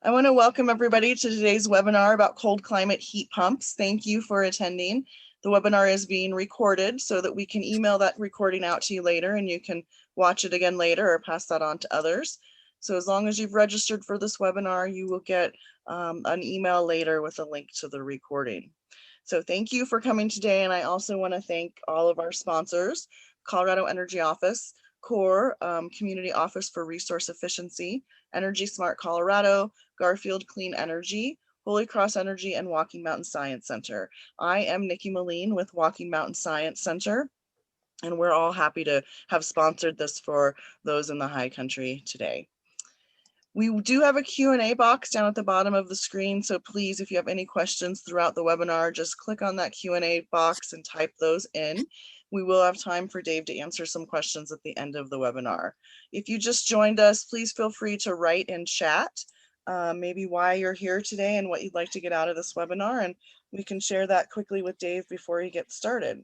I want to welcome everybody to today's webinar about cold climate heat pumps. Thank you for attending. The webinar is being recorded so that we can email that recording out to you later and you can watch it again later or pass that on to others. So as long as you've registered for this webinar, you will get an email later with a link to the recording. So thank you for coming today. And I also want to thank all of our sponsors, Colorado Energy Office, CORE, Community Office for Resource Efficiency, Energy Smart Colorado, Garfield Clean Energy, Holy Cross Energy, and Walking Mountain Science Center. I am Nikki Moline with Walking Mountain Science Center, and we're all happy to have sponsored this for those in the high country today. We do have a Q&A box down at the bottom of the screen, so please, if you have any questions throughout the webinar, just click on that Q&A box and type those in. We will have time for Dave to answer some questions at the end of the webinar. If you just joined us, please feel free to write in chat, maybe why you're here today and what you'd like to get out of this webinar, and we can share that quickly with Dave before he gets started.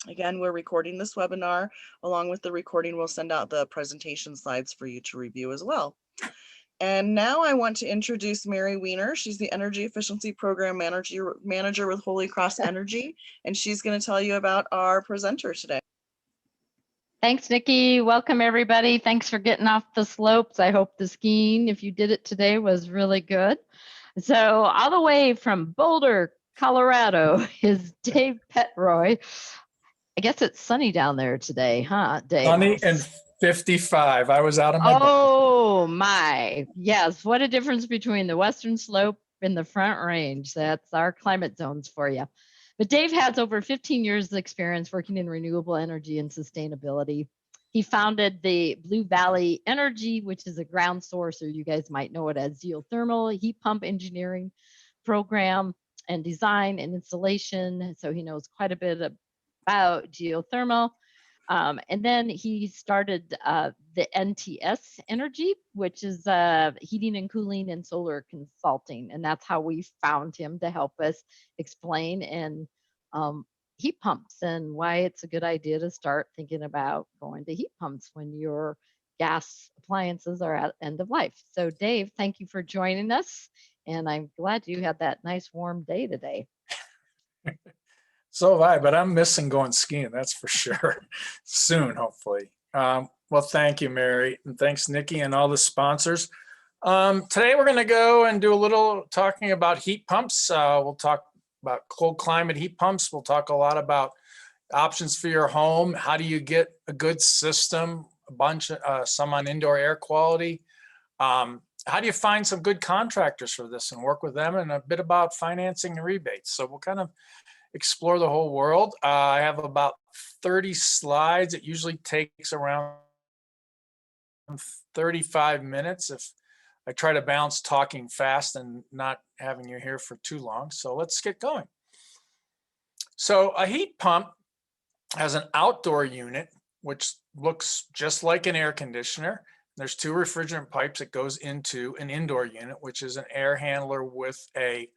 Again, we're recording this webinar. Along with the recording, we'll send out the presentation slides for you to review as well. And now I want to introduce Mary Weiner. She's the Energy Efficiency Program Manager with Holy Cross Energy, and she's going to tell you about our presenter today. Thanks, Nikki. Welcome, everybody. Thanks for getting off the slopes. I hope the skiing, if you did it today, was really good. So all the way from Boulder, Colorado, is Dave Petroy. I guess it's sunny down there today, huh, Dave? Sunny and 55. I was out of my Oh my, yes. What a difference between the Western Slope and the Front Range. That's our climate zones for you. But Dave has over 15 years of experience working in renewable energy and sustainability. He founded the Blue Valley Energy, which is a ground source, or you guys might know it as geothermal heat pump engineering program and design and installation. So he knows quite a bit about geothermal. And then he started the NTS Energy, which is heating and cooling and solar consulting. And that's how we found him to help us explain and heat pumps and why it's a good idea to start thinking about going to heat pumps when your gas appliances are at end of life. So Dave, thank you for joining us. And I'm glad you had that nice warm day today. So have I, but I'm missing going skiing, that's for sure. Soon, hopefully. Well, thank you, Mary, and thanks, Nikki, and all the sponsors. Today we're going to go and do a little talking about heat pumps. We'll talk about cold climate heat pumps. We'll talk a lot about options for your home. How do you get a good system? Some on indoor air quality. How do you find some good contractors for this and work with them, and a bit about financing and rebates. So we'll kind of explore the whole world. I have about 30 slides. It usually takes around 35 minutes if I try to balance talking fast and not having you here for too long. So let's get going. So a heat pump has an outdoor unit, which looks just like an air conditioner. There's two refrigerant pipes that goes into an indoor unit, which is an air handler with a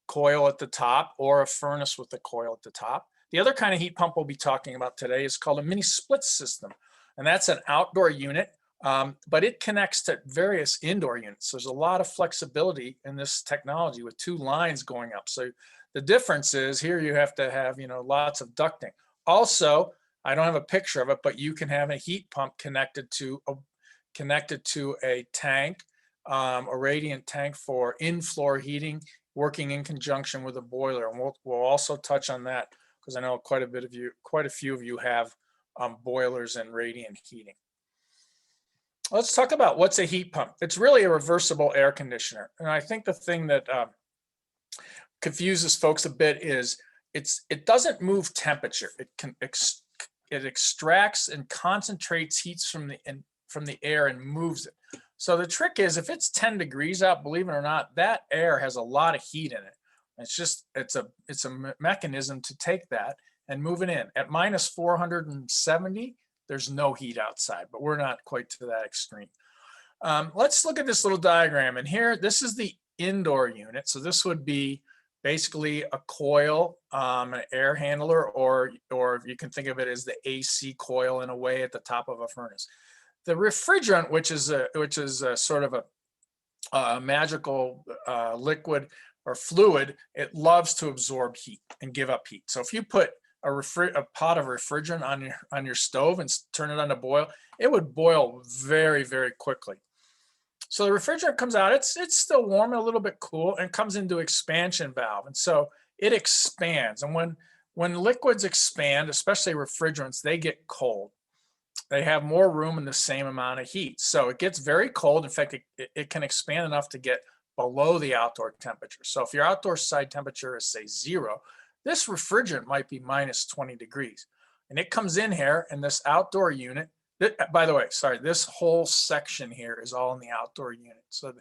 coil at the top or a furnace with a coil at the top. The other kind of heat pump we'll be talking about today is called a mini split system. And that's an outdoor unit, but it connects to various indoor units. There's a lot of flexibility in this technology with two lines going up. So the difference is here you have to have, lots of ducting. Also, I don't have a picture of it, but you can have a heat pump connected to a tank, a radiant tank for in-floor heating, working in conjunction with a boiler. And we'll also touch on that because I know quite a few of you have boilers and radiant heating. Let's talk about what's a heat pump. It's really a reversible air conditioner. And I think the thing that confuses folks a bit is it doesn't move temperature. It extracts and concentrates heats from the air and moves it. So the trick is, if it's 10 degrees out, believe it or not, that air has a lot of heat in it. It's a mechanism to take that and move it in. At minus 470, there's no heat outside, but we're not quite to that extreme. Let's look at this little diagram. And here, this is the indoor unit. So this would be basically a coil, an air handler, or you can think of it as the AC coil in a way at the top of a furnace. The refrigerant, which is a sort of a magical liquid or fluid, it loves to absorb heat and give up heat. So if you put a pot of refrigerant on your stove and turn it on to boil, it would boil very, very quickly. So the refrigerant comes out, it's still warm and a little bit cool, and comes into expansion valve. And so it expands. And when liquids expand, especially refrigerants, they get cold. They have more room in the same amount of heat. So it gets very cold. In fact, it can expand enough to get below the outdoor temperature. So if your outdoor side temperature is, say, 0, this refrigerant might be minus 20 degrees. And it comes in here, and this outdoor unit, by the way, sorry, this whole section here is all in the outdoor unit. So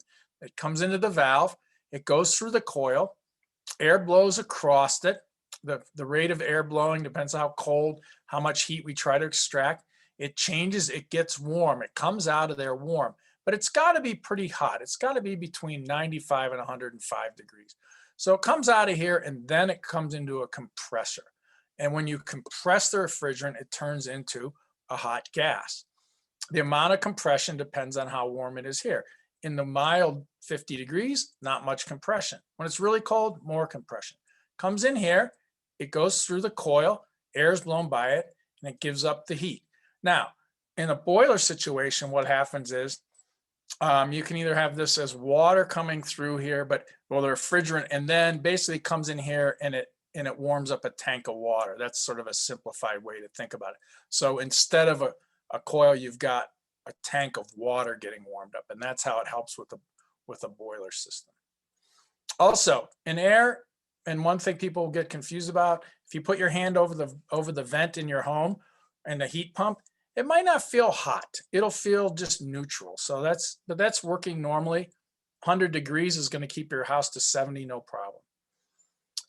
it comes into the valve, it goes through the coil, air blows across it. The rate of air blowing depends on how cold, how much heat we try to extract. It changes, it gets warm, it comes out of there warm, but it's got to be pretty hot. It's got to be between 95 and 105 degrees. So it comes out of here, and then it comes into a compressor. And when you compress the refrigerant, it turns into a hot gas. The amount of compression depends on how warm it is here. In the mild 50 degrees, not much compression. When it's really cold, more compression. Comes in here, it goes through the coil, air is blown by it, and it gives up the heat. Now, in a boiler situation, what happens is you can either have this as water coming through here, the refrigerant, and then basically comes in here and it warms up a tank of water. That's sort of a simplified way to think about it. So instead of a coil, you've got a tank of water getting warmed up, and that's how it helps with a boiler system. Also, in air, and one thing people get confused about, if you put your hand over the vent in your home and the heat pump, it might not feel hot. It'll feel just neutral. So that's working normally. 100 degrees is going to keep your house to 70, no problem.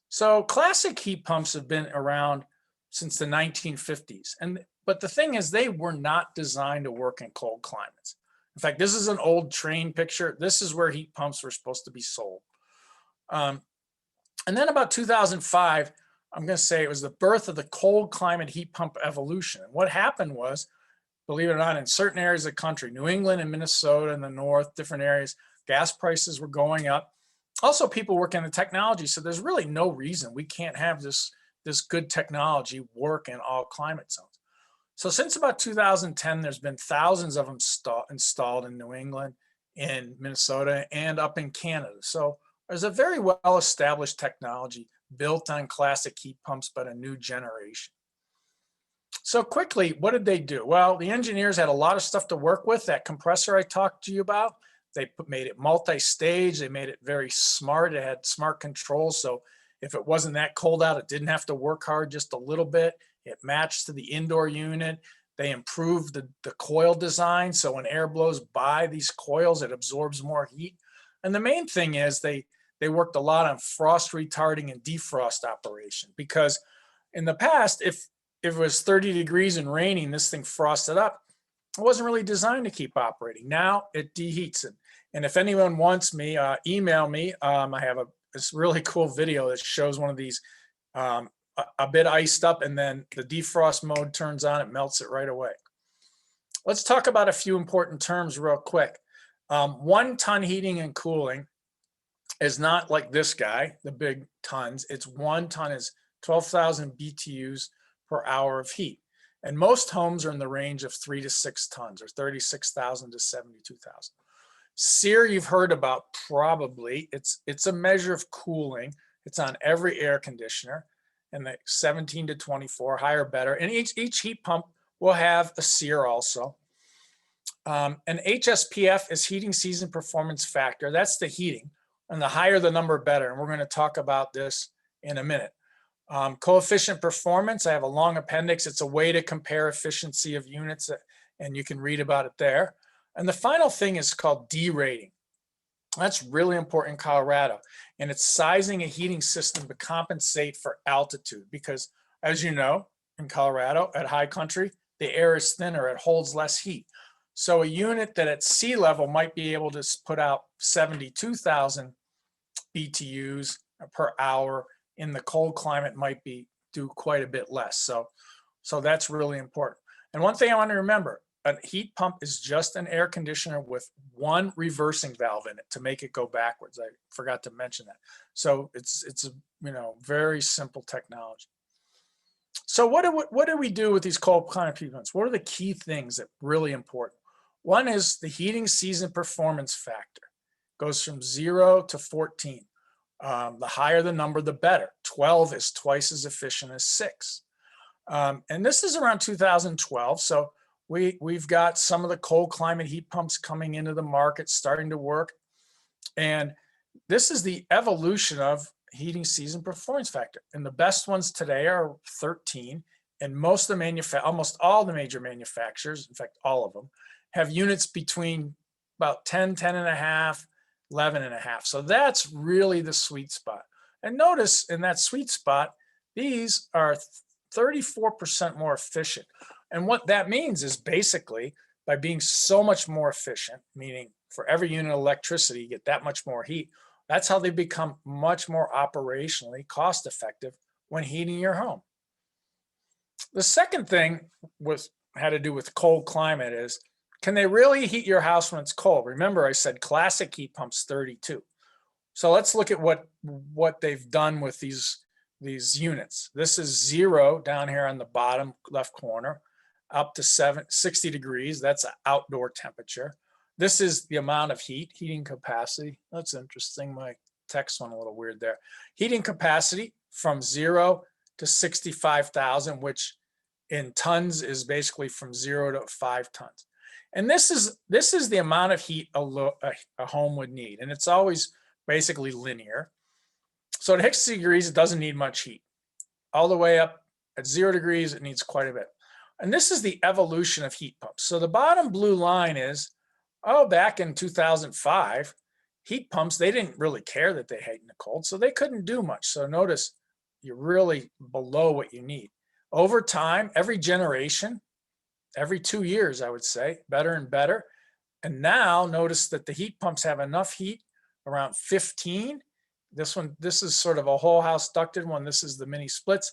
So classic heat pumps have been around since the 1950s. But the thing is, they were not designed to work in cold climates. In fact, this is an old Trane picture. This is where heat pumps were supposed to be sold. And then about 2005, I'm going to say it was the birth of the cold climate heat pump evolution. And what happened was, believe it or not, in certain areas of the country, New England and Minnesota and the north, different areas, gas prices were going up. Also, people work in the technology, so there's really no reason we can't have this good technology work in all climate zones. So since about 2010, there's been thousands of them installed in New England, in Minnesota, and up in Canada. So there's a very well-established technology built on classic heat pumps, but a new generation. So quickly, what did they do? Well, the engineers had a lot of stuff to work with. That compressor I talked to you about, they made it multi-stage. They made it very smart. It had smart controls. So if it wasn't that cold out, it didn't have to work hard, just a little bit. It matched to the indoor unit. They improved the coil design. So when air blows by these coils, it absorbs more heat. And the main thing is they worked a lot on frost retarding and defrost operation, because in the past, if it was 30 degrees and raining, this thing frosted up. It wasn't really designed to keep operating. Now it deheats it. And if anyone wants me, email me. I have this really cool video that shows one of these a bit iced up, and then the defrost mode turns on, it melts it right away. Let's talk about a few important terms real quick. 1 ton heating and cooling is not like this guy, the big tons. It's 1 ton is 12,000 BTUs per hour of heat. And most homes are in the range of 3 to 6 tons, or 36,000 to 72,000. SEER you've heard about probably. It's a measure of cooling. It's on every air conditioner, and the 17 to 24, higher better. And each heat pump will have a SEER also. And HSPF is heating season performance factor. That's the heating, and the higher the number, better. And we're going to talk about this in a minute. Coefficient performance, I have a long appendix. It's a way to compare efficiency of units, and you can read about it there. And the final thing is called D-rating. That's really important in Colorado, and it's sizing a heating system to compensate for altitude, because as you know, in Colorado at high country, the air is thinner, it holds less heat. So a unit that at sea level might be able to put out 72,000 BTUs per hour, in the cold climate might do quite a bit less. So that's really important. And one thing I want to remember, a heat pump is just an air conditioner with one reversing valve in it to make it go backwards. I forgot to mention that. So it's a, you know, very simple technology. So what do we do with these cold climate heat pumps? What are the key things that are really important? One is the heating season performance factor. Goes from 0 to 14. The higher the number, the better. 12 is twice as efficient as 6. And this is around 2012. So we've got some of the cold climate heat pumps coming into the market, starting to work. And this is the evolution of heating season performance factor. And the best ones today are 13. And most of the almost all the major manufacturers, in fact, all of them, have units between about 10, 10 and a half, 11 and a half. So that's really the sweet spot. And notice in that sweet spot, these are 34% more efficient. And what that means is basically by being so much more efficient, meaning for every unit of electricity, you get that much more heat. That's how they become much more operationally cost effective when heating your home. The second thing had to do with cold climate is, can they really heat your house when it's cold? Remember, I said classic heat pumps 32. So let's look at what they've done with these units. This is 0 down here on the bottom left corner, up to 60 degrees. That's outdoor temperature. This is the amount of heating capacity. That's interesting. My text went a little weird there. Heating capacity from 0 to 65,000, which in tons is basically from 0 to 5 tons. And this is the amount of heat a home would need. And it's always basically linear. So at 60 degrees, it doesn't need much heat. All the way up at 0 degrees, it needs quite a bit. And this is the evolution of heat pumps. So the bottom blue line is, back in 2005, heat pumps, they didn't really care that they hate in the cold, so they couldn't do much. So notice you're really below what you need. Over time, every generation, every 2 years, I would say, better and better. And now notice that the heat pumps have enough heat around 15. This is sort of a whole house ducted one. This is the mini splits.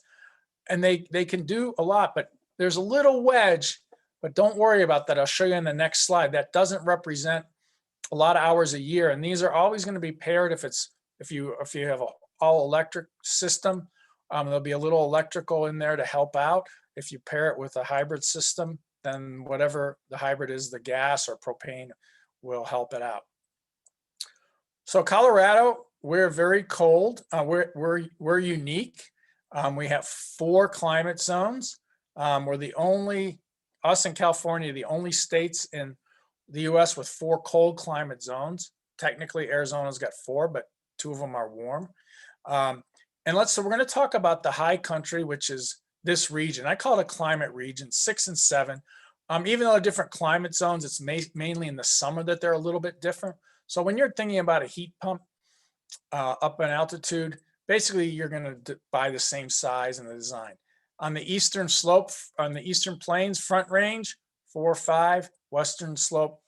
And they can do a lot, but there's a little wedge, but don't worry about that. I'll show you in the next slide. That doesn't represent a lot of hours a year. And these are always going to be paired if you have an all electric system. There'll be a little electrical in there to help out. If you pair it with a hybrid system, then whatever the hybrid is, the gas or propane, will help it out. So Colorado, we're very cold. We're unique. We have 4 climate zones. We're the only, us in California, the only states in the US with 4 cold climate zones. Technically, Arizona's got 4, but 2 of them are warm. So we're going to talk about the high country, which is this region. I call it a climate region, 6 and 7. Even though they're different climate zones, it's mainly in the summer that they're a little bit different. So when you're thinking about a heat pump up in altitude, basically you're going to buy the same size and the design. On the eastern slope, on the eastern plains, front range, 4 or 5. Western slope,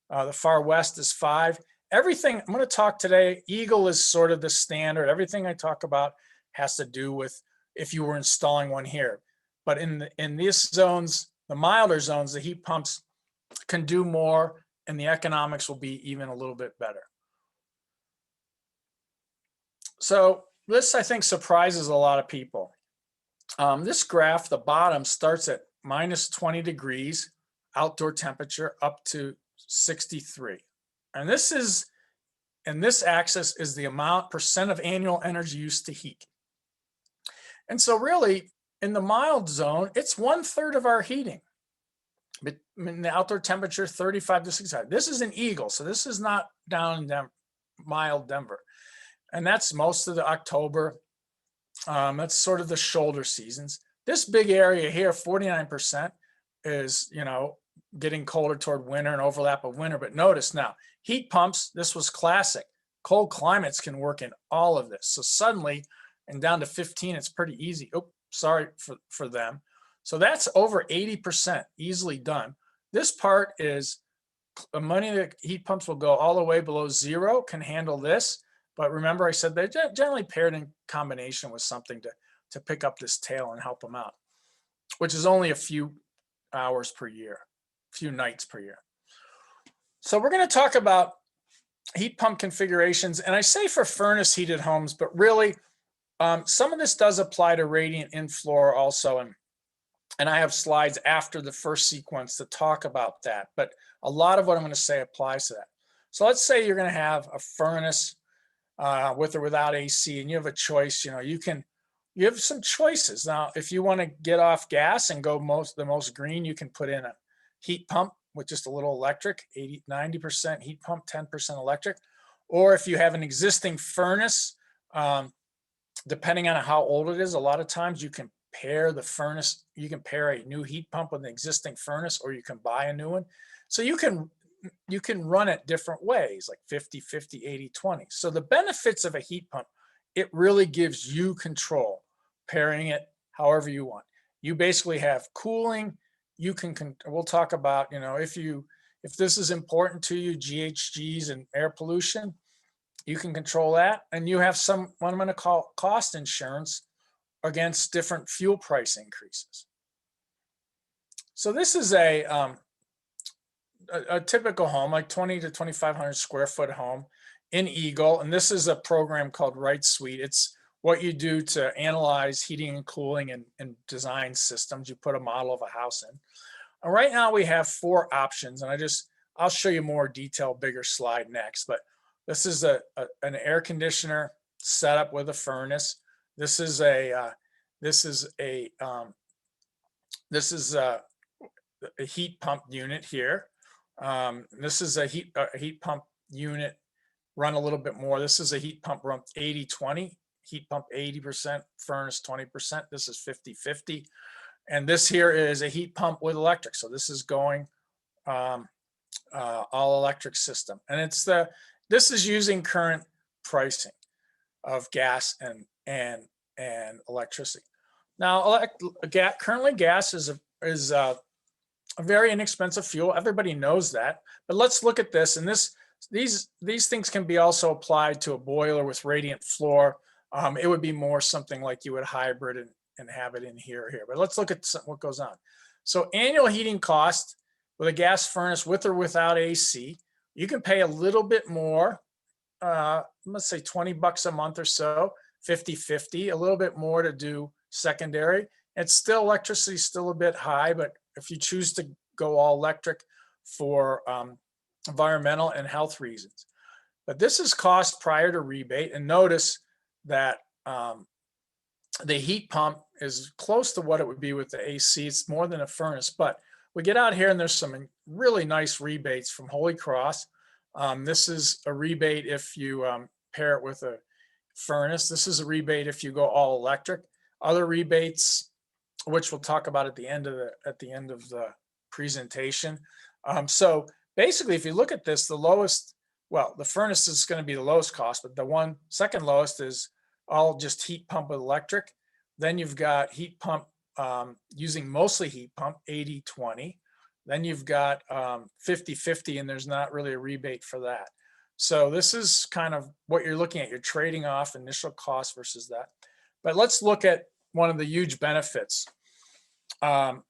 the far west is 5. Everything I'm going to talk today, Eagle is sort of the standard. Everything I talk about has to do with if you were installing one here. But in these zones, the milder zones, the heat pumps can do more and the economics will be even a little bit better. So this, I think, surprises a lot of people. This graph, the bottom, starts at minus 20 degrees outdoor temperature up to 63. And this axis is the amount % of annual energy used to heat. And so really in the mild zone, it's 1/3 of our heating. But in the outdoor temperature, 35 to 65. This is an Eagle, so this is not down in mild Denver. And that's most of the October. That's sort of the shoulder seasons. This big area here, 49%, is, getting colder toward winter and overlap of winter. But notice now, heat pumps, this was classic. Cold climates can work in all of this. So suddenly, and down to 15, it's pretty easy. Oh, sorry for them. So that's over 80% easily done. This part is money that heat pumps will go all the way below 0, can handle this. But remember, I said they're generally paired in combination with something to pick up this tail and help them out, which is only a few hours per year. few nights per year. So we're going to talk about heat pump configurations. And I say for furnace heated homes, but really some of this does apply to radiant in-floor also. And I have slides after the first sequence to talk about that. But a lot of what I'm going to say applies to that. So let's say you're going to have a furnace with or without AC, and you have a choice. You have some choices. Now, if you want to get off gas and go the most green, you can put in a heat pump with just a little electric, 90% heat pump, 10% electric. Or if you have an existing furnace, depending on how old it is, a lot of times you can pair the furnace, you can pair a new heat pump with an existing furnace, or you can buy a new one. So you can run it different ways, like 50-50, 80-20. So the benefits of a heat pump, it really gives you control, pairing it however you want. You basically have cooling. You can, we'll talk about, if this is important to you, GHGs and air pollution, you can control that. And you have what I'm going to call cost insurance against different fuel price increases. So this is a typical home, like 20 to 2,500 square foot home in Eagle. And this is a program called Right Suite. It's what you do to analyze heating and cooling and design systems. You put a model of a house in. And right now we have 4 options, and I'll show you more detail, bigger slide next. But this is an air conditioner setup with a furnace. This is a heat pump unit here. This is a heat pump unit run a little bit more. This is a heat pump run 80-20, heat pump 80%, furnace 20%. This is 50-50. And this here is a heat pump with electric. So this is going all electric system. And this is using current pricing of gas and electricity. Now, currently gas is a very inexpensive fuel. Everybody knows that. But let's look at this. And these things can be also applied to a boiler with radiant floor. It would be more something like you would hybrid and have it in here or here. But let's look at what goes on. So annual heating cost with a gas furnace with or without AC, you can pay a little bit more, let's say $20 a month or so, 50-50, a little bit more to do secondary. It's still, electricity is still a bit high, but if you choose to go all electric for environmental and health reasons. But this is cost prior to rebate. And notice that the heat pump is close to what it would be with the AC. It's more than a furnace, but we get out here and there's some really nice rebates from Holy Cross. This is a rebate if you pair it with a furnace. This is a rebate if you go all electric. Other rebates, which we'll talk about at the end of the presentation. So basically, if you look at this, the furnace is going to be the lowest cost, but the second lowest is all just heat pump with electric. Then you've got heat pump using mostly heat pump, 80-20. Then you've got 50-50, and there's not really a rebate for that. So this is kind of what you're looking at. You're trading off initial cost versus that. But let's look at one of the huge benefits. And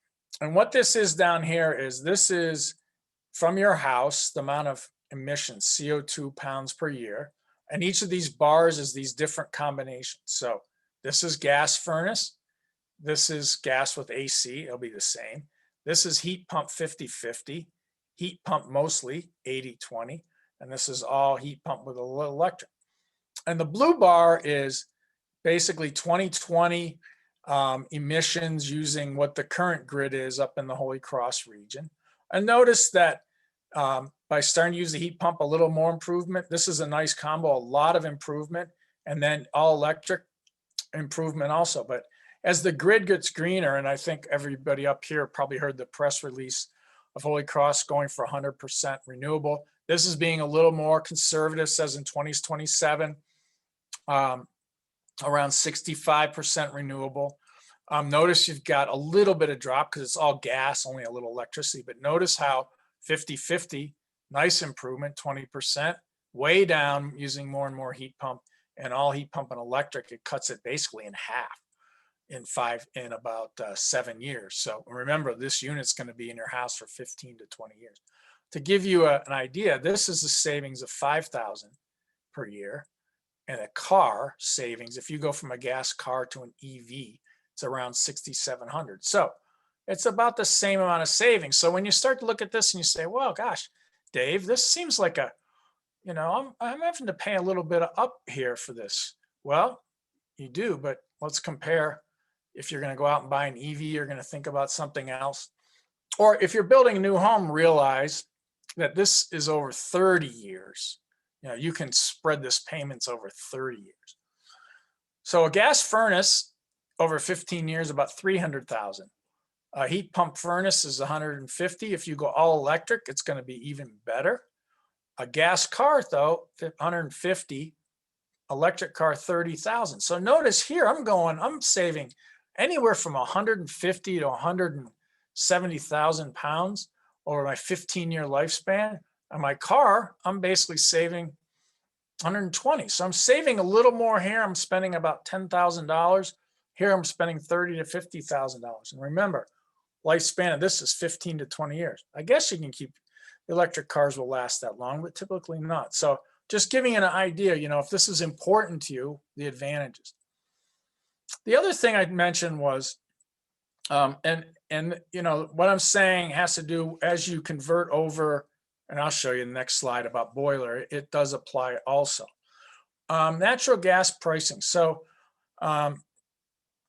what this is down here is this is from your house, the amount of emissions, CO2 pounds per year. And each of these bars is these different combinations. So this is gas furnace. This is gas with AC. It'll be the same. This is heat pump 50-50, heat pump mostly 80-20. And this is all heat pump with a little electric. And the blue bar is basically 2020 emissions using what the current grid is up in the Holy Cross region. And notice that by starting to use the heat pump, a little more improvement. This is a nice combo, a lot of improvement, and then all electric improvement also. But as the grid gets greener, and I think everybody up here probably heard the press release of Holy Cross going for 100% renewable. This is being a little more conservative, says in 2027, around 65% renewable. Notice you've got a little bit of drop because it's all gas, only a little electricity. But notice how 50-50, nice improvement, 20%, way down using more and more heat pump, and all heat pump and electric, it cuts it basically in half. in about 7 years. So remember, this unit's going to be in your house for 15 to 20 years. To give you an idea, this is a savings of $5,000 per year, and a car savings, if you go from a gas car to an EV, it's around $6,700. So it's about the same amount of savings. So when you start to look at this and you say, well, gosh, Dave, this seems like I'm having to pay a little bit up here for this. Well, you do, but let's compare. If you're going to go out and buy an EV, you're going to think about something else. Or if you're building a new home, realize that this is over 30 years. You can spread this payments over 30 years. So a gas furnace over 15 years, about $300,000. A heat pump furnace is $150,000. If you go all electric, it's going to be even better. A gas car, though, $150,000. Electric car, $30,000. So notice here, I'm saving anywhere from 150 to 170,000 pounds over my 15-year lifespan. On my car, I'm basically saving 120. So I'm saving a little more here. I'm spending about $10,000. Here I'm spending $30,000 to $50,000. And remember, lifespan of this is 15 to 20 years. I guess you can keep electric cars will last that long, but typically not. So just giving you an idea, if this is important to you, the advantages. The other thing I'd mention was, what I'm saying has to do as you convert over, and I'll show you the next slide about boiler, it does apply also. Natural gas pricing. So I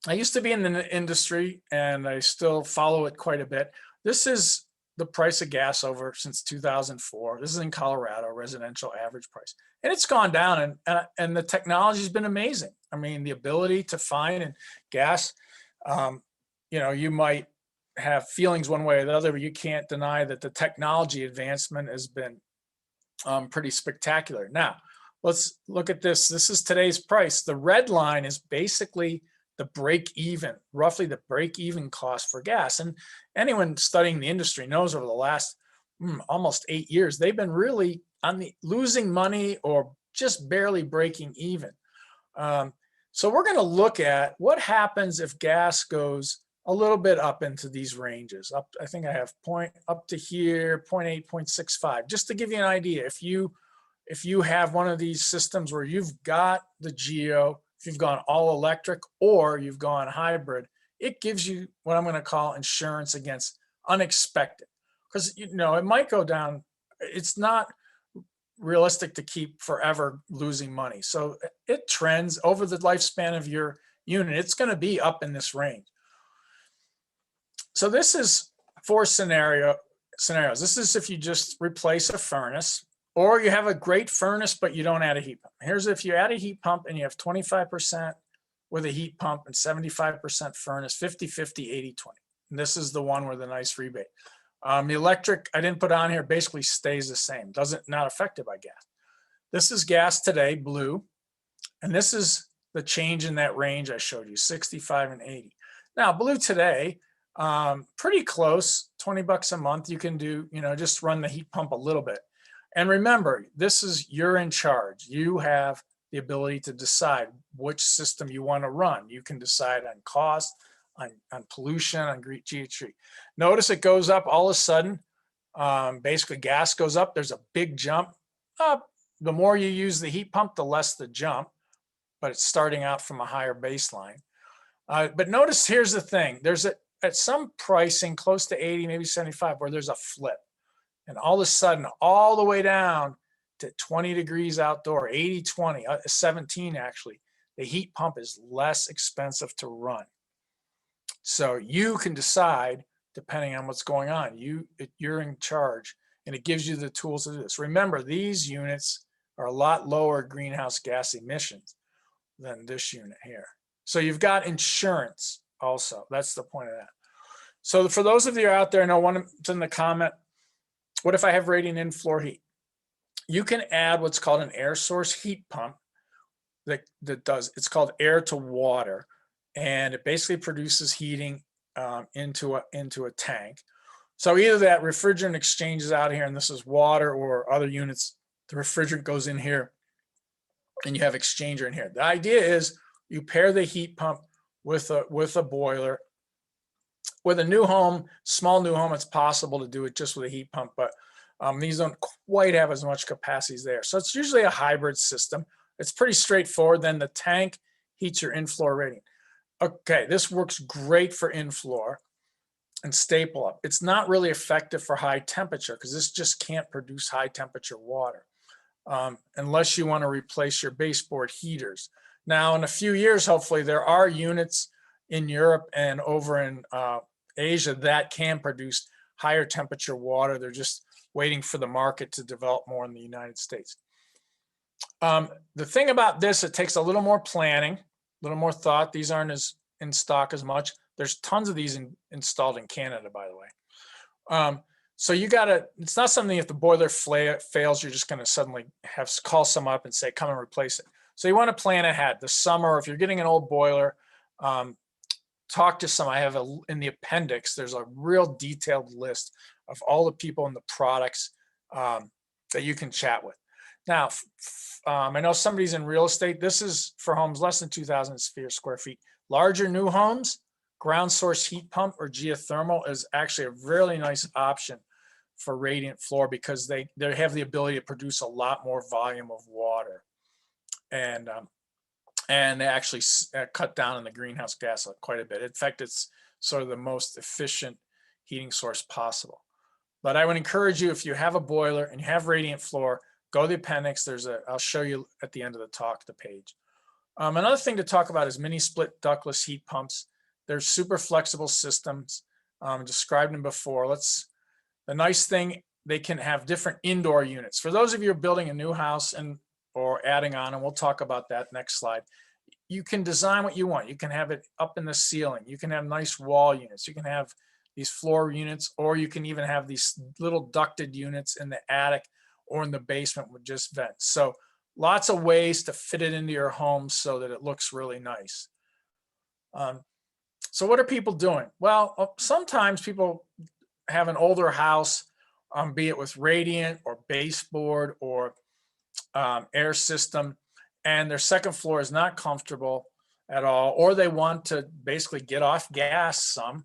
used to be in the industry and I still follow it quite a bit. This is the price of gas over since 2004. This is in Colorado, residential average price. And it's gone down and the technology has been amazing. I mean, the ability to find and gas, you might have feelings one way or the other, but you can't deny that the technology advancement has been pretty spectacular. Now, let's look at this. This is today's price. The red line is basically the break even, roughly the break even cost for gas. And anyone studying the industry knows over the last almost 8 years, they've been really on the losing money or just barely breaking even. So we're going to look at what happens if gas goes a little bit up into these ranges. Up, I think I have up to here, 0.8, 0.65, just to give you an idea. If you have one of these systems where you've got the Geo, if you've gone all electric or you've gone hybrid, it gives you what I'm going to call insurance against unexpected, because it might go down. It's not realistic to keep forever losing money. So it trends over the lifespan of your unit. It's going to be up in this range. So this is 4 scenarios. This is if you just replace a furnace, or you have a great furnace, but you don't add a heat pump. Here's if you add a heat pump and you have 25% with a heat pump and 75% furnace, 50-50, 80-20. And this is the one with a nice rebate. The electric, I didn't put on here, basically stays the same. Not affected by gas. This is gas today, blue. And this is the change in that range I showed you, 65 and 80. Now, blue today, pretty close, $20 a month. You can do, just run the heat pump a little bit. And remember, you're in charge. You have the ability to decide which system you want to run. You can decide on cost, on pollution, on GHG. Notice it goes up all of a sudden. Basically, gas goes up. There's a big jump up. The more you use the heat pump, the less the jump, but it's starting out from a higher baseline. But notice, here's the thing. There's at some pricing close to 80, maybe 75, where there's a flip. And all of a sudden, all the way down to 20 degrees outdoor, 80, 20, 17 actually, the heat pump is less expensive to run. So you can decide, depending on what's going on, you're in charge, and it gives you the tools to do this. Remember, these units are a lot lower greenhouse gas emissions than this unit here. So you've got insurance also. That's the point of that. So for those of you out there, I know one's in the comment, what if I have radiant in-floor heat? You can add what's called an air source heat pump it's called air to water, and it basically produces heating into a tank. So either that refrigerant exchanges out here, and this is water, or other units, the refrigerant goes in here and you have exchanger in here. The idea is you pair the heat pump with a boiler. With a new home, small new home, it's possible to do it just with a heat pump, but these don't quite have as much capacity as there. So it's usually a hybrid system. It's pretty straightforward. Then the tank heats your in-floor radiant. Okay, this works great for in-floor and staple up. It's not really effective for high temperature because this just can't produce high temperature water unless you want to replace your baseboard heaters. Now, in a few years, hopefully, there are units in Europe and over in Asia that can produce higher temperature water. They're just waiting for the market to develop more in the United States. The thing about this, it takes a little more planning, a little more thought. These aren't as in stock as much. There's tons of these installed in Canada, by the way. So you gotta, it's not something if the boiler fails, you're just gonna suddenly call someone up and say, come and replace it. So you wanna plan ahead. The summer, if you're getting an old boiler, talk to some. I have in the appendix, there's a real detailed list of all the people and the products that you can chat with. Now, I know somebody's in real estate. This is for homes less than 2,000 square feet. Larger new homes, ground source heat pump or geothermal is actually a really nice option for radiant floor because they have the ability to produce a lot more volume of water. And they actually cut down on the greenhouse gas quite a bit. In fact, it's sort of the most efficient heating source possible. But I would encourage you, if you have a boiler and you have radiant floor, go to the appendix. I'll show you at the end of the talk, the page. Another thing to talk about is mini split ductless heat pumps. They're super flexible systems. Described them before. The nice thing, they can have different indoor units. For those of you who are building a new house or adding on, and we'll talk about that next slide, you can design what you want. You can have it up in the ceiling. You can have nice wall units. You can have these floor units, or you can even have these little ducted units in the attic or in the basement with just vents. So lots of ways to fit it into your home so that it looks really nice. So what are people doing? Well, sometimes people have an older house, be it with radiant or baseboard or air system, and their second floor is not comfortable at all, or they want to basically get off gas some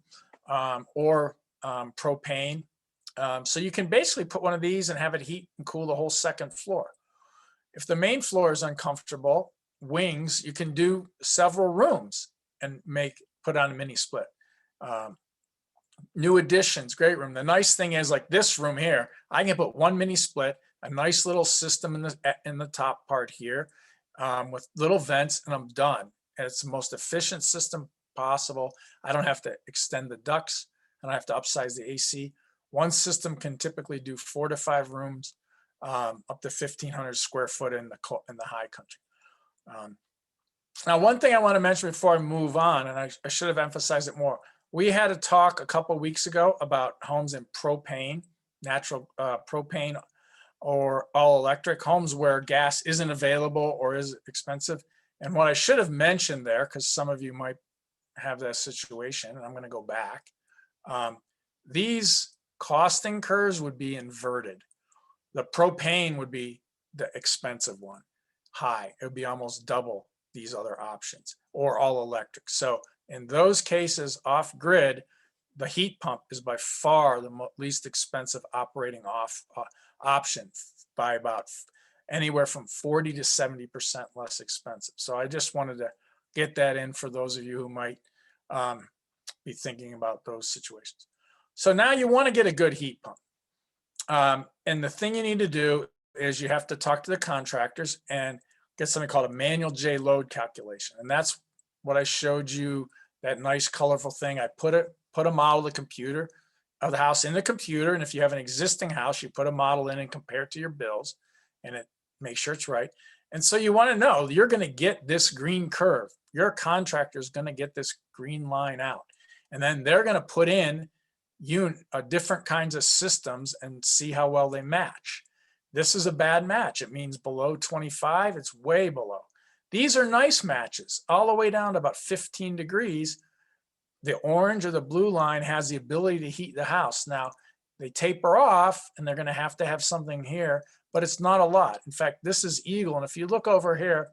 or propane. So you can basically put one of these and have it heat and cool the whole second floor. If the main floor is uncomfortable, wings, you can do several rooms and put on a mini split. New additions, great room. The nice thing is, like this room here, I can put one mini split, a nice little system in the top part here with little vents, and I'm done. And it's the most efficient system possible. I don't have to extend the ducts. I don't have to upsize the AC. One system can typically do 4 to 5 rooms, up to 1,500 square foot in the high country. Now, one thing I want to mention before I move on, and I should have emphasized it more. We had a talk a couple of weeks ago about homes in propane, natural propane, or all electric homes where gas isn't available or is expensive. And what I should have mentioned there, because some of you might have that situation, and I'm going to go back. These costing curves would be inverted. The propane would be the expensive one, high. It would be almost double these other options, or all electric. So in those cases, off grid, the heat pump is by far the least expensive operating option, by about anywhere from 40 to 70% less expensive. So I just wanted to get that in for those of you who might be thinking about those situations. So now you want to get a good heat pump. And the thing you need to do is you have to talk to the contractors and get something called a manual J load calculation. And that's what I showed you, that nice colorful thing. I put a model of the house in the computer. And if you have an existing house, you put a model in and compare it to your bills and make sure it's right. And so you want to know you're going to get this green curve. Your contractor is going to get this green line out. And then they're going to put in different kinds of systems and see how well they match. This is a bad match. It means below 25, it's way below. These are nice matches, all the way down to about 15 degrees. The orange or the blue line has the ability to heat the house. Now, they taper off, and they're going to have something here, but it's not a lot. In fact, this is Eagle, and if you look over here,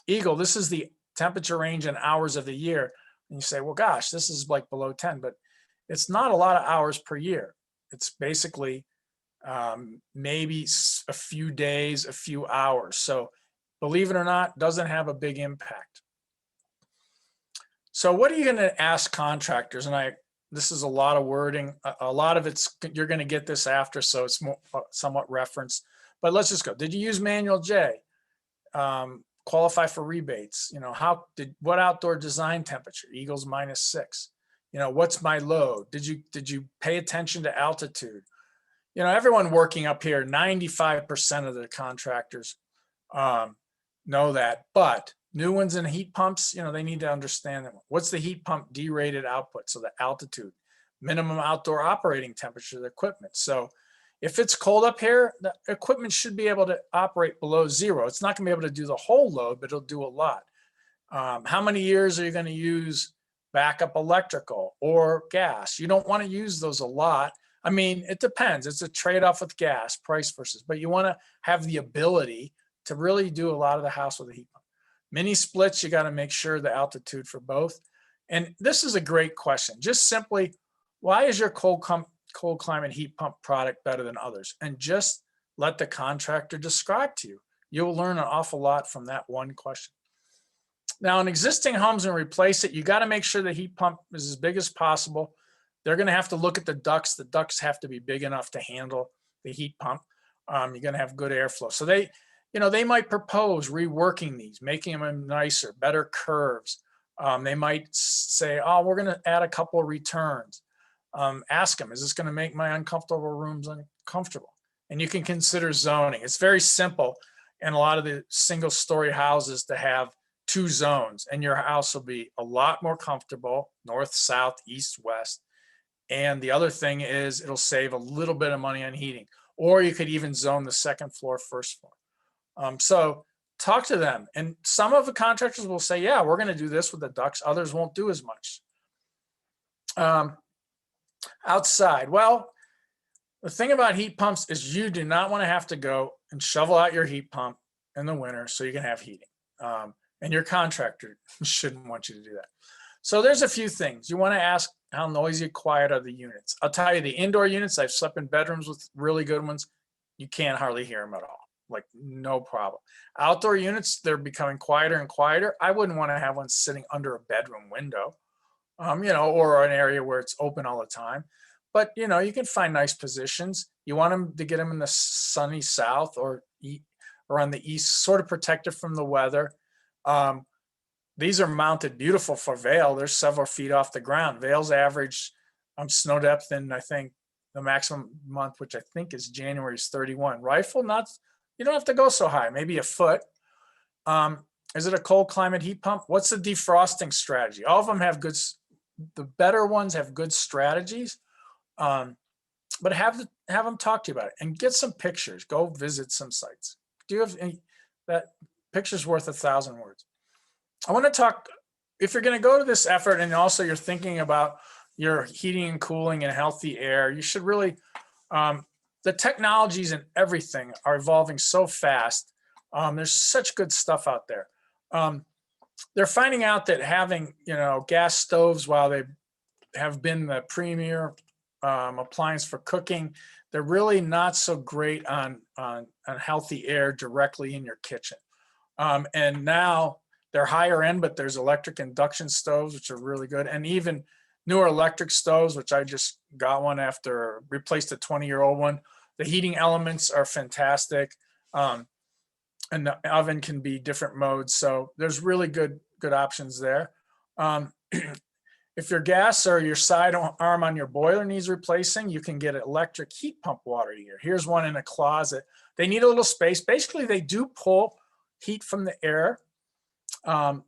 Eagle, this is the temperature range in hours of the year. And you say, well, gosh, this is like below 10, but it's not a lot of hours per year. It's basically maybe a few days, a few hours. So believe it or not, doesn't have a big impact. So what are you going to ask contractors? And this is a lot of wording. A lot of it's, you're going to get this after, so it's more, somewhat referenced. But let's just go. Did you use manual J? Qualify for rebates? What outdoor design temperature? Eagles -6. What's my load? Did you pay attention to altitude? Everyone working up here, 95% of the contractors know that, but new ones in heat pumps, they need to understand that. What's the heat pump D-rated output? So the altitude, minimum outdoor operating temperature of the equipment. So if it's cold up here, the equipment should be able to operate below 0. It's not gonna be able to do the whole load, but it'll do a lot. How many years are you gonna use backup electrical or gas? You don't wanna use those a lot. I mean, it depends. It's a trade-off with gas, price versus, but you wanna have the ability to really do a lot of the house with a heat pump. Mini splits, you got to make sure the altitude for both. And this is a great question. Just simply, why is your cold climate heat pump product better than others? And just let the contractor describe to you. You'll learn an awful lot from that one question. Now, in existing homes and replace it, you got to make sure the heat pump is as big as possible. They're going to have to look at the ducts. The ducts have to be big enough to handle the heat pump. You're going to have good airflow. So they might propose reworking these, making them nicer, better curves. They might say, oh, we're going to add a couple of returns. Ask them, is this going to make my uncomfortable rooms uncomfortable? And you can consider zoning. It's very simple in a lot of the single-story houses to have 2 zones, and your house will be a lot more comfortable, north, south, east, west. And the other thing is it'll save a little bit of money on heating. Or you could even zone the second floor, first floor. So talk to them. And some of the contractors will say, yeah, we're going to do this with the ducts. Others won't do as much. Outside. Well, the thing about heat pumps is you do not want to have to go and shovel out your heat pump in the winter so you can have heating. And your contractor shouldn't want you to do that. So there's a few things. You want to ask how noisy and quiet are the units. I'll tell you, the indoor units, I've slept in bedrooms with really good ones. You can't hardly hear them at all. Like no problem. Outdoor units, they're becoming quieter and quieter. I wouldn't want to have one sitting under a bedroom window, or an area where it's open all the time. But, you can find nice positions. You want them to get them in the sunny south or on the east, sort of protected from the weather. These are mounted beautiful for Vail. They're several feet off the ground. Vail's average snow depth in, I think, the maximum month, which I think is January, is 31. Rifle, you don't have to go so high, maybe a foot. Is it a cold climate heat pump? What's the defrosting strategy? All of them have the better ones have good strategies, but have them talk to you about it and get some pictures. Go visit some sites. Do you have that picture's worth 1,000 words? I want to talk, if you're going to go to this effort and also you're thinking about your heating and cooling and healthy air, you should really, the technologies and everything are evolving so fast. There's such good stuff out there. They're finding out that having, gas stoves, while they have been the premier appliance for cooking, they're really not so great on healthy air directly in your kitchen. And now they're higher end, but there's electric induction stoves, which are really good. And even newer electric stoves, which I just got one after replaced a 20-year-old one. The heating elements are fantastic. And the oven can be different modes. So there's really good options there. If your gas or your side arm on your boiler needs replacing, you can get an electric heat pump water heater. Here's one in a closet. They need a little space. Basically, they do pull heat from the air.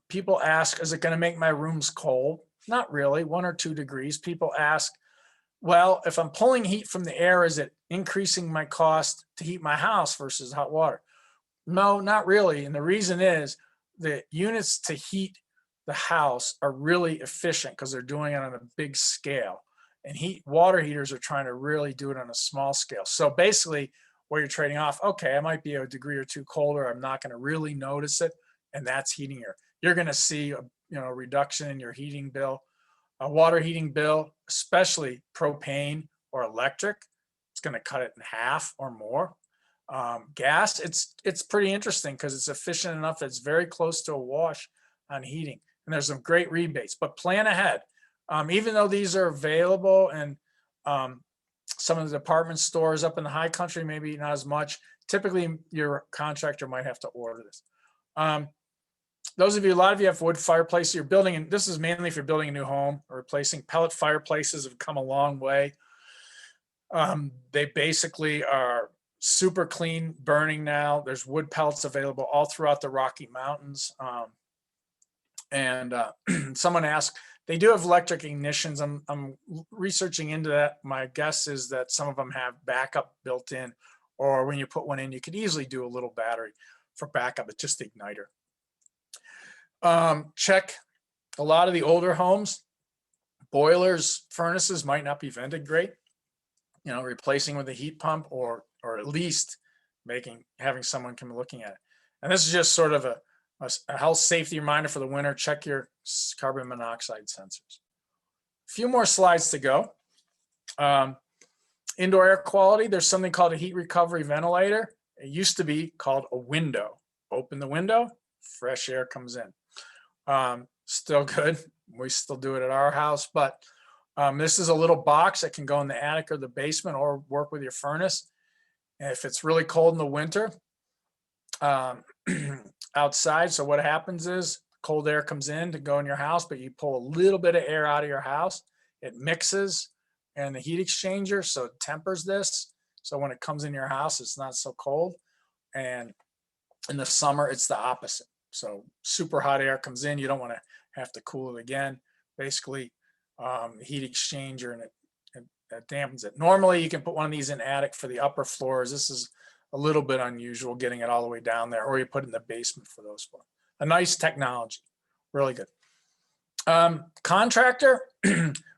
People ask, is it going to make my rooms cold? Not really, 1 or 2 degrees. People ask, well, if I'm pulling heat from the air, is it increasing my cost to heat my house versus hot water? No, not really. And the reason is the units to heat the house are really efficient because they're doing it on a big scale. And water heaters are trying to really do it on a small scale. So basically where you're trading off, okay, I might be a degree or 2 colder. I'm not going to really notice it. And that's heating air. You're going to see, reduction in your heating bill. A water heating bill, especially propane or electric, it's going to cut it in half or more. Gas, it's pretty interesting because it's efficient enough that it's very close to a wash on heating. And there's some great rebates, but plan ahead. Even though these are available and some of the department stores up in the high country, maybe not as much. Typically, your contractor might have to order this. Those of you, a lot of you have wood fireplaces you're building, and this is mainly if you're building a new home or replacing. Pellet fireplaces have come a long way. They basically are super clean burning now. There's wood pellets available all throughout the Rocky Mountains. Someone asked, they do have electric ignitions. I'm researching into that. My guess is that some of them have backup built in, or when you put one in, you could easily do a little battery for backup. It's just the igniter. Check a lot of the older homes, boilers, furnaces might not be vented great. Replacing with a heat pump, or at least having someone come looking at it. And this is just sort of a health safety reminder for the winter. Check your carbon monoxide sensors. A few more slides to go. Indoor air quality, there's something called a heat recovery ventilator. It used to be called a window. Open the window, fresh air comes in. Still good. We still do it at our house, but this is a little box that can go in the attic or the basement or work with your furnace. And if it's really cold in the winter, outside. So what happens is cold air comes in to go in your house, but you pull a little bit of air out of your house. It mixes in the heat exchanger, so it tempers this. So when it comes in your house, it's not so cold. And in the summer, it's the opposite. So super hot air comes in. You don't want to have to cool it again. Basically, heat exchanger, and it dampens it. Normally, you can put one of these in attic for the upper floors. This is a little bit unusual getting it all the way down there, or you put it in the basement for those floors. A nice technology, really good. Contractor,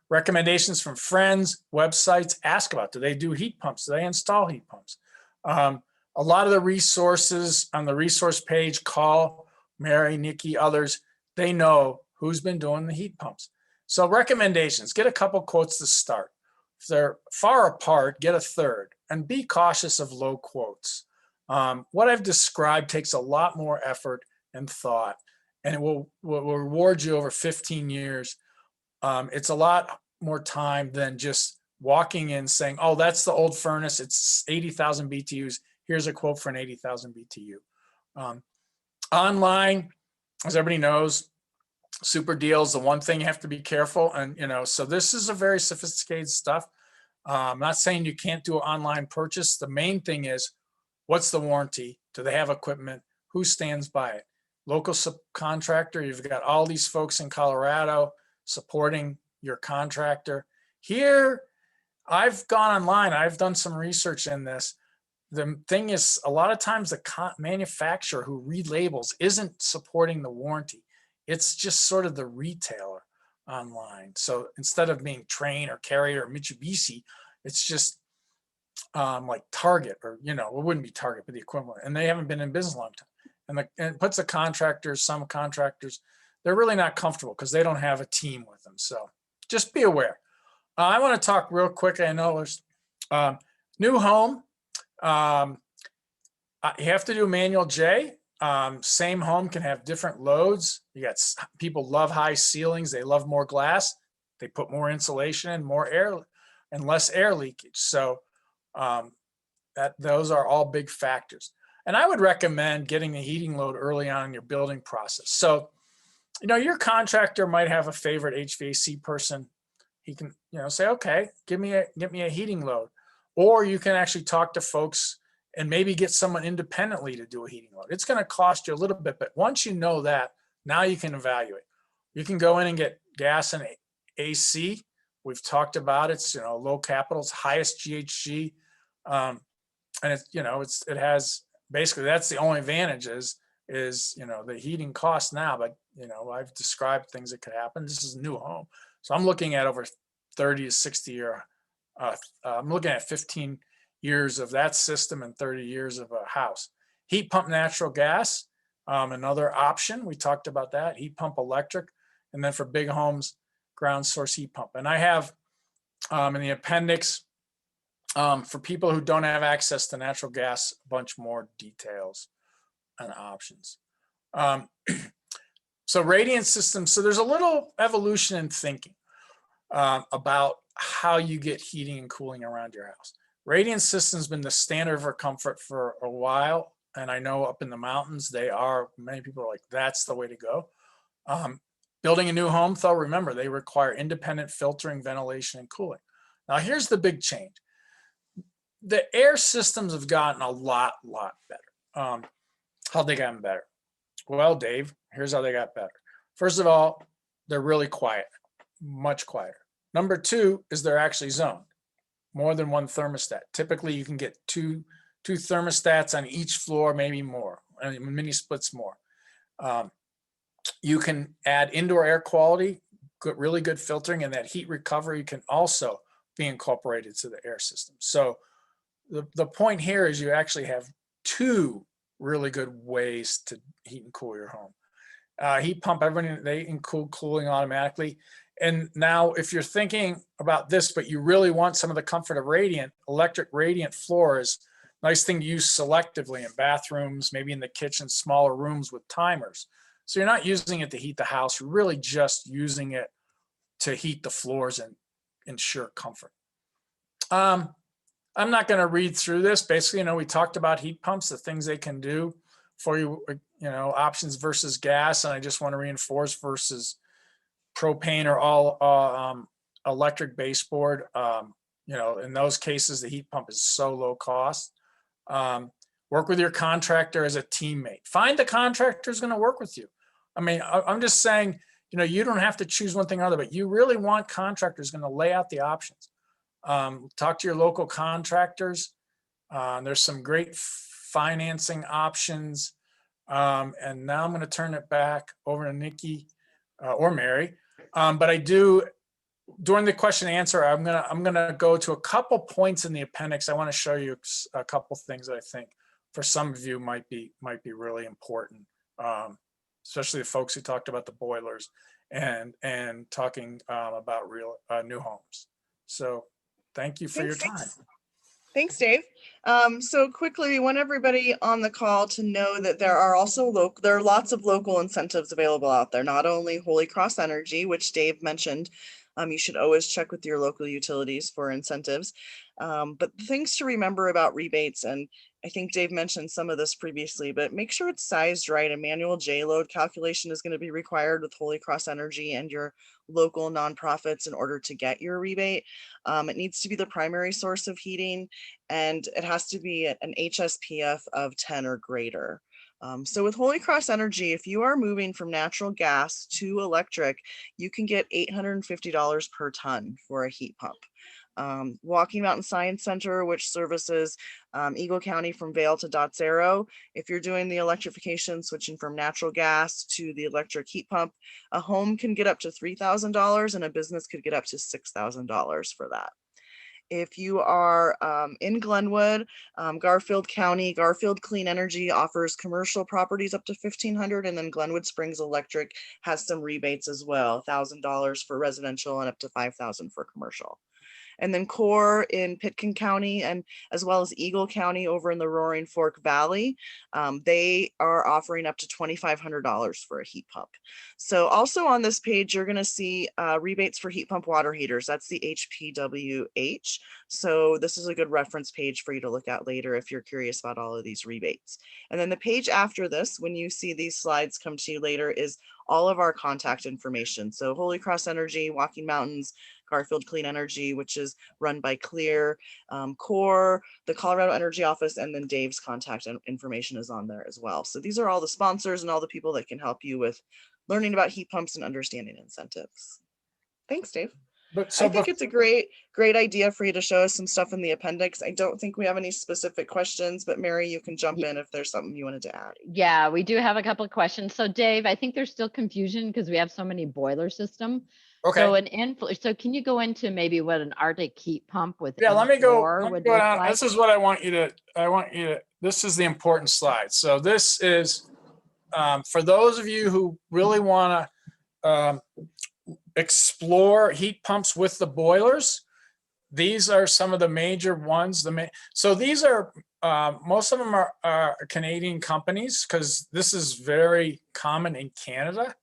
recommendations from friends, websites, ask about, do they do heat pumps? Do they install heat pumps? A lot of the resources on the resource page, call Mary, Nikki, others, they know who's been doing the heat pumps. So recommendations, get a couple quotes to start. If they're far apart, get a third, and be cautious of low quotes. What I've described takes a lot more effort and thought, and it will reward you over 15 years. It's a lot more time than just walking in saying, oh, that's the old furnace, it's 80,000 BTUs. Here's a quote for an 80,000 BTU. Online, as everybody knows, super deals, the one thing you have to be careful. And, so this is a very sophisticated stuff. I'm not saying you can't do an online purchase. The main thing is, what's the warranty? Do they have equipment? Who stands by it? Local subcontractor, you've got all these folks in Colorado supporting your contractor. Here, I've gone online, I've done some research in this. The thing is, a lot of times the manufacturer who relabels isn't supporting the warranty. It's just sort of the retailer online. So instead of being Trane or Carrier or Mitsubishi, it's just like Target, or, it wouldn't be Target, but the equivalent. And they haven't been in business a long time. And it puts the contractors, some contractors, they're really not comfortable because they don't have a team with them. So just be aware. I want to talk real quick. I know there's new home. You have to do manual J. Same home can have different loads. You got people love high ceilings. They love more glass. They put more insulation and more air and less air leakage. So those are all big factors. And I would recommend getting the heating load early on in your building process. So, your contractor might have a favorite HVAC person. He can, say, okay, give me a heating load. Or you can actually talk to folks and maybe get someone independently to do a heating load. It's going to cost you a little bit, but once you know that, now you can evaluate. You can go in and get gas and AC. We've talked about it. It's, low capital, it's highest GHG. And it has, basically that's the only advantage is the heating cost now, but I've described things that could happen. This is a new home. So I'm looking at over 30 to 60 year, I'm looking at 15 years of that system and 30 years of a house. Heat pump natural gas, another option. We talked about that. Heat pump electric. And then for big homes, ground source heat pump. And I have in the appendix, for people who don't have access to natural gas, a bunch more details and options. So radiant systems, so there's a little evolution in thinking about how you get heating and cooling around your house. Radiant system's been the standard for comfort for a while. And I know up in the mountains, many people are like, that's the way to go. Building a new home, though, remember, they require independent filtering, ventilation, and cooling. Now, here's the big change. The air systems have gotten a lot better. How'd they gotten better? Well, Dave, here's how they got better. First of all, they're really quiet, much quieter. Number two is they're actually zoned, more than one thermostat. Typically, you can get two thermostats on each floor, maybe more, mini splits more. You can add indoor air quality, really good filtering, and that heat recovery can also be incorporated to the air system. So the point here is you actually have two really good ways to heat and cool your home. Heat pump, everything, they include cooling automatically. And now if you're thinking about this, but you really want some of the comfort of radiant, electric radiant floors, nice thing to use selectively in bathrooms, maybe in the kitchen, smaller rooms with timers. So you're not using it to heat the house, you're really just using it to heat the floors and ensure comfort. I'm not going to read through this. Basically, we talked about heat pumps, the things they can do for you, options versus gas. And I just want to reinforce versus propane or all electric baseboard. In those cases, the heat pump is so low cost. Work with your contractor as a teammate. Find the contractor who's going to work with you. I mean, I'm just saying, you don't have to choose one thing or other, but you really want contractors going to lay out the options. Talk to your local contractors. There's some great financing options. And now I'm going to turn it back over to Nikki or Mary. But I do, during the question and answer, I'm gonna go to a couple points in the appendix. I want to show you a couple things that I think for some of you might be really important, especially the folks who talked about the boilers and talking about real new homes. So thank you for your time. Thanks, Dave. So quickly, we want everybody on the call to know that there are also there are lots of local incentives available out there, not only Holy Cross Energy, which Dave mentioned. You should always check with your local utilities for incentives. But things to remember about rebates, and I think Dave mentioned some of this previously, but make sure it's sized right. A manual J-load calculation is going to be required with Holy Cross Energy and your local nonprofits in order to get your rebate. It needs to be the primary source of heating, and it has to be an HSPF of 10 or greater. So with Holy Cross Energy, if you are moving from natural gas to electric, you can get $850 per ton for a heat pump. Walking Mountain Science Center, which services Eagle County from Vail to Dots Arrow. If you're doing the electrification, switching from natural gas to the electric heat pump, a home can get up to $3,000 and a business could get up to $6,000 for that. If you are in Glenwood, Garfield County, Garfield Clean Energy offers commercial properties up to $1,500, and then Glenwood Springs Electric has some rebates as well, $1,000 for residential and up to $5,000 for commercial. And then Core in Pitkin County, and as well as Eagle County over in the Roaring Fork Valley, they are offering up to $2,500 for a heat pump. So also on this page, you're going to see rebates for heat pump water heaters. That's the HPWH. So this is a good reference page for you to look at later if you're curious about all of these rebates. And then the page after this, when you see these slides come to you later, is all of our contact information. So Holy Cross Energy, Walking Mountains, Garfield Clean Energy, which is run by Clear, Core, the Colorado Energy Office, and then Dave's contact information is on there as well. So these are all the sponsors and all the people that can help you with learning about heat pumps and understanding incentives. Thanks, Dave. I think it's a great idea for you to show us some stuff in the appendix. I don't think we have any specific questions, but Mary, you can jump in if there's something you wanted to add. Yeah, we do have a couple of questions. So Dave, I think there's still confusion because we have so many boiler system. Okay. So so can you go into maybe what an Arctic heat pump with let me go down. This is what I want you to, this is the important slide. So this is, for those of you who really want explore heat pumps with the boilers. These are some of the major ones. So these are, most of them are Canadian companies, because this is very common in Canada.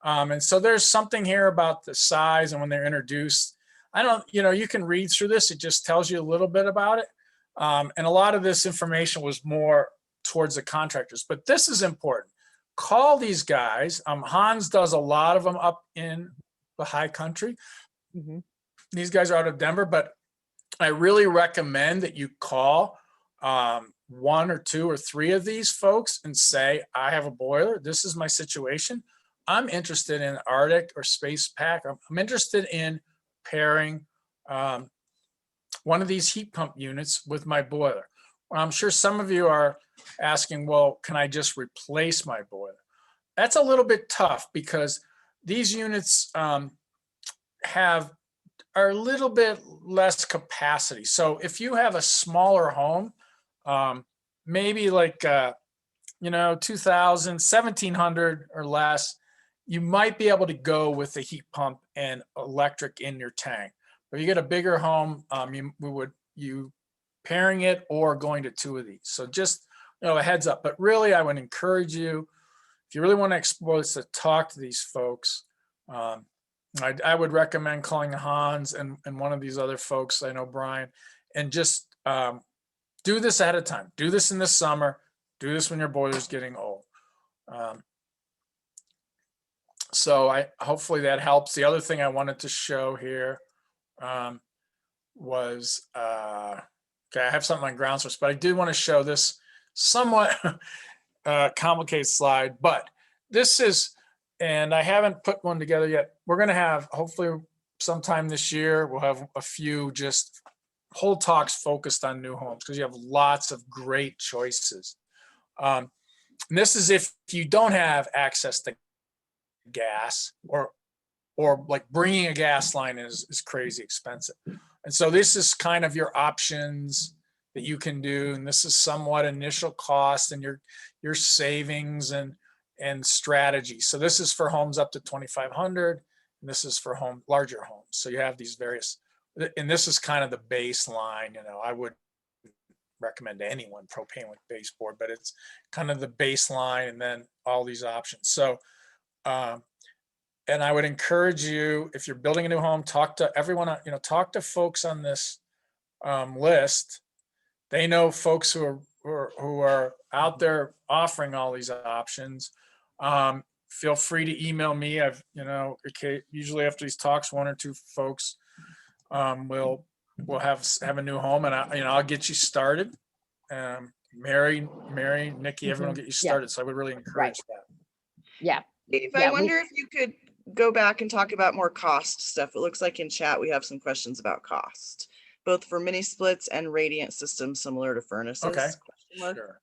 And so there's something here about the size and when they're introduced. I don't, you can read through this. It just tells you a little bit about it. And a lot of this information was more towards the contractors, but this is important. Call these guys. Hans does a lot of them up in the high country. These guys are out of Denver, but I really recommend that you call one or two or three of these folks and say, I have a boiler. This is my situation. I'm interested in Arctic or Space Pack. I'm interested in pairing one of these heat pump units with my boiler. I'm sure some of you are asking, well, can I just replace my boiler? That's a little bit tough, because these units are a little bit less capacity. So if you have a smaller home, maybe like 2,000, 1,700 or less, you might be able to go with a heat pump and electric in your tank. But if you get a bigger home, you pairing it or going to two of these. So just a heads up. But really, I would encourage you, if you really want to explore this, to talk to these folks. I would recommend calling Hans and one of these other folks. I know Brian, and just do this ahead of time. Do this in the summer. Do this when your boiler's getting old. So hopefully that helps. The other thing I wanted to show here was, okay, I have something on ground source, but I did want to show this somewhat complicated slide, but this is, and I haven't put one together yet. We're going to have, hopefully sometime this year, we'll have a few just whole talks focused on new homes, because you have lots of great choices. And this is if you don't have access to gas, or like bringing a gas line is crazy expensive. And so this is kind of your options that you can do. And this is somewhat initial cost and your savings and strategy. So this is for homes up to 2,500, and this is for larger homes. So you have these various, and this is kind of the baseline. I would recommend to anyone propane with baseboard, but it's kind of the baseline, and then all these options. So, and I would encourage you, if you're building a new home, talk to everyone, talk to folks on this list. They know folks who are out there offering all these options. Feel free to email me. Usually after these talks, one or two folks will have a new home, and I'll get you started. Mary, Nikki, everyone will get you started. Yeah. So I would really encourage that. Yeah. Dave, I wonder if you could go back and talk about more cost stuff. It looks like in chat we have some questions about cost, both for mini splits and radiant systems similar to furnaces. Okay, sure.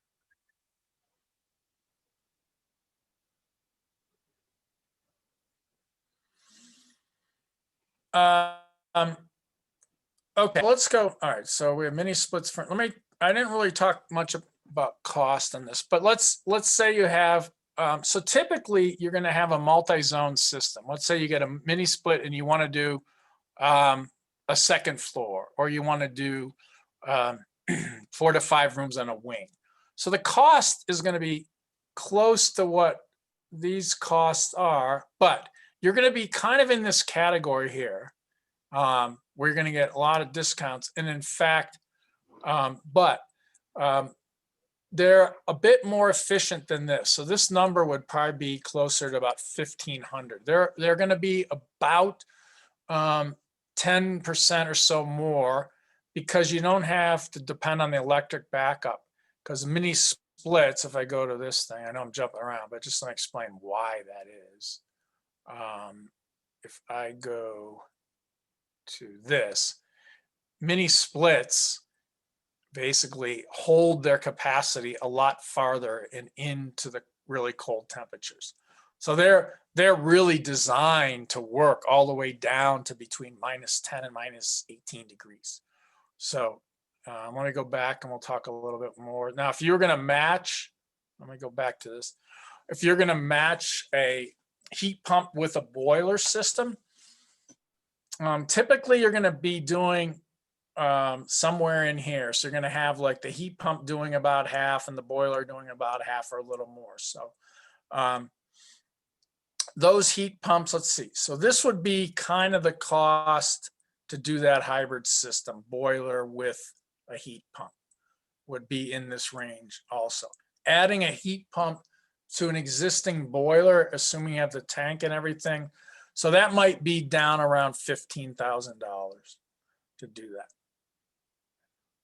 Okay, let's go. All right, so we have mini splits for, I didn't really talk much about cost on this, but let's say you have, so typically you're going to have a multi-zone system. Let's say you get a mini split and you want to do a second floor, or you want to do 4 to 5 rooms on a wing. So the cost is going to be close to what these costs are, but you're going to be kind of in this category here, where you're going to get a lot of discounts. And in fact, they're a bit more efficient than this. So this number would probably be closer to about 1,500. They're going to be about 10% or so more, because you don't have to depend on the electric backup. Because mini splits, if I go to this thing, I know I'm jumping around, but just let me explain why that is. If I go to this, mini splits basically hold their capacity a lot farther and into the really cold temperatures. So they're really designed to work all the way down to between -10 and -18 degrees. So I want to go back and we'll talk a little bit more. Now, if you're going to match, let me go back to this. If you're going to match a heat pump with a boiler system, typically you're going to be doing somewhere in here. So you're going to have like the heat pump doing about half and the boiler doing about half or a little more. So those heat pumps, let's see. So this would be kind of the cost to do that hybrid system, boiler with a heat pump would be in this range also. Adding a heat pump to an existing boiler, assuming you have the tank and everything. So that might be down around $15,000 to do that.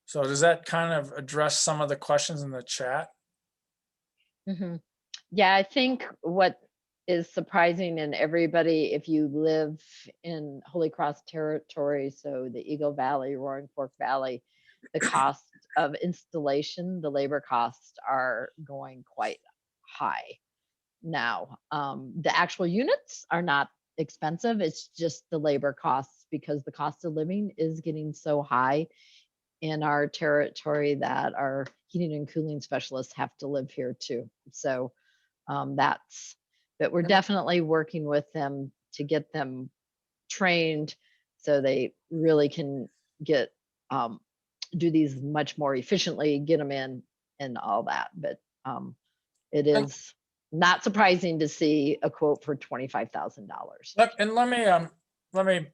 So does that kind of address some of the questions in the chat? Mhm. Yeah, I think what is surprising in everybody, if you live in Holy Cross territory, so the Eagle Valley, Roaring Fork Valley, the cost of installation, the labor costs are going quite high now. The actual units are not expensive. It's just the labor costs, because the cost of living is getting so high in our territory that our heating and cooling specialists have to live here too. So but we're definitely working with them to get them trained so they really can get do these much more efficiently, get them in and all that. But it is not surprising to see a quote for $25,000. And let me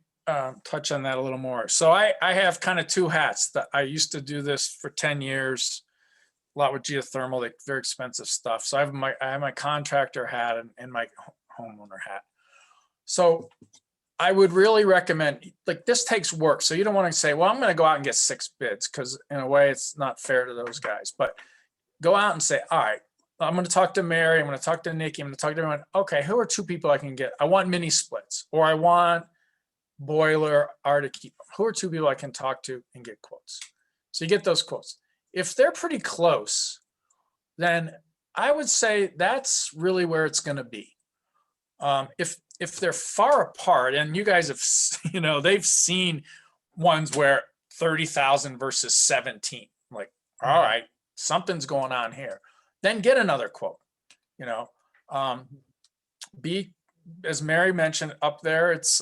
touch on that a little more. So I have kind of two hats. That I used to do this for 10 years, a lot with geothermal, like very expensive stuff. So I have my contractor hat and my homeowner hat. So I would really recommend, like, this takes work. So you don't want to say, well, I'm going to go out and get 6 bids, because in a way it's not fair to those guys. But go out and say, all right, I'm going to talk to Mary, I'm going to talk to Nikki, I'm going to talk to everyone. Okay, who are 2 people I can get? I want mini splits, or I want boiler Arctic heat pump. Who are 2 people I can talk to and get quotes? So you get those quotes. If they're pretty close, then I would say that's really where it's going to be. If they're far apart, and you guys have, they've seen ones where 30,000 versus 17, like, all right, something's going on here, then get another quote. Be, as Mary mentioned up there, it's